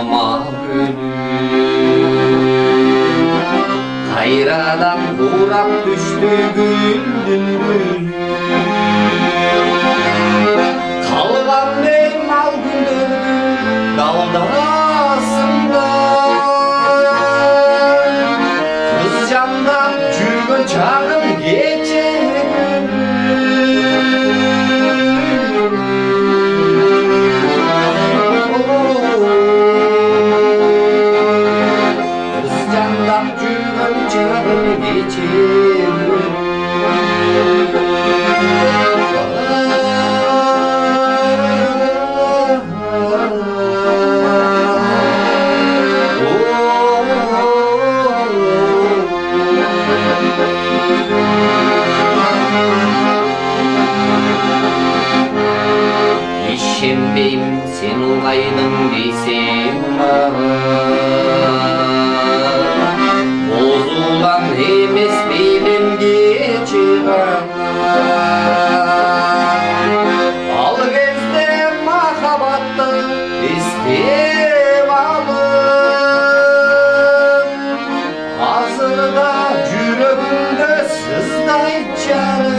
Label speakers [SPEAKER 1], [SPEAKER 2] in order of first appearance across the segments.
[SPEAKER 1] Алма гүлү кайрадан курап түштү гүлдүн гүлү калган мен ал күндөрдүн далдасында кыз жамдап жүргөн чагым кече ишенбейм сен улайдың дейсең маған бозулан эмес бейнем кече гана ал кезде махабатты эстеп алып азырда жүрөгүмдө сыздайт жарым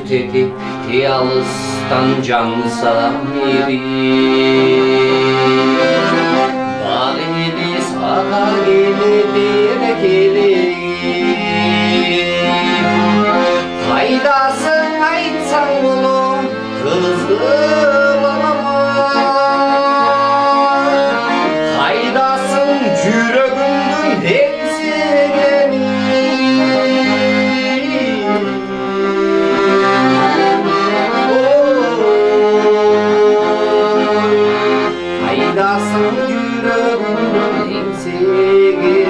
[SPEAKER 1] Тепте алыстан жаңсам ири баг эли сага келетер келейим кайдасың айтсаң болом кызылама кайдасың жүрөгүмдүн теңсегени кайдасың жүрөгүмдүн теңсегени